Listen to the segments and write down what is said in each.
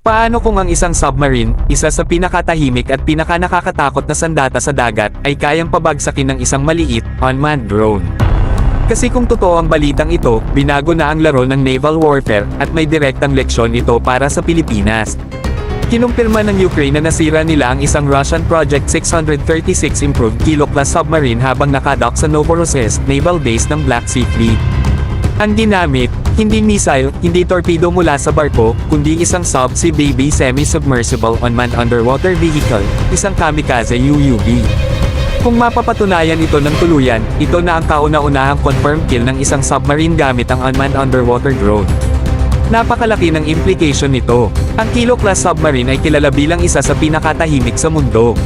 Paano kung ang isang submarine, isa sa pinakatahimik at pinakanakakatakot na sandata sa dagat, ay kayang pabagsakin ng isang maliit, unmanned drone? Kasi kung totoo ang balitang ito, binago na ang laro ng naval warfare, at may direktang leksyon ito para sa Pilipinas. Kinumpirma ng Ukraine na nasira nila ang isang Russian Project 636 improved kilo-class submarine habang nakadock sa Novorossiysk naval base ng Black Sea Fleet. Ang ginamit, hindi missile, hindi torpedo mula sa barko, kundi isang subsea baby semi-submersible unmanned underwater vehicle, isang kamikaze UUV. Kung mapapatunayan ito ng tuluyan, ito na ang kauna-unahang confirmed kill ng isang submarine gamit ang unmanned underwater drone. Napakalaki ng implication nito. Ang kilo-class submarine ay kilala bilang isa sa pinakatahimik sa mundo.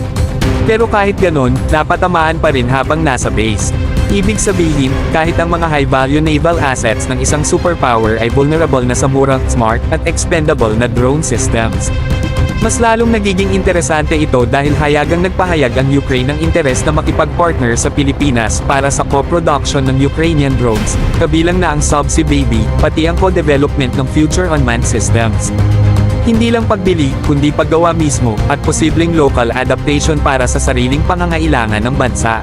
Pero kahit ganon, napatamaan pa rin habang nasa base. Ibig sabihin, kahit ang mga high-value naval assets ng isang superpower ay vulnerable na sa murang, smart, at expendable na drone systems. Mas lalong nagiging interesante ito dahil hayagang nagpahayag ang Ukraine ng interes na makipag-partner sa Pilipinas para sa co-production ng Ukrainian drones, kabilang na ang Subsea Baby, pati ang co-development ng future unmanned systems. Hindi lang pagbili, kundi paggawa mismo, at posibleng local adaptation para sa sariling pangangailangan ng bansa.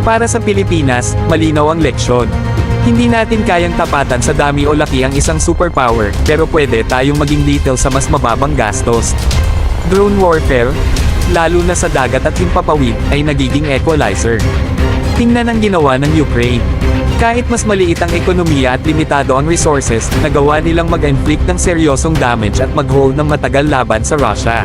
Para sa Pilipinas, malinaw ang leksyon. Hindi natin kayang tapatan sa dami o laki ang isang superpower, pero pwede tayong maging detail sa mas mababang gastos. Drone warfare, lalo na sa dagat at himpapawid, ay nagiging equalizer. Tingnan ang ginawa ng Ukraine. Kahit mas maliit ang ekonomiya at limitado ang resources, nagawa nilang mag-inflict ng seryosong damage at mag-hold ng matagal laban sa Russia.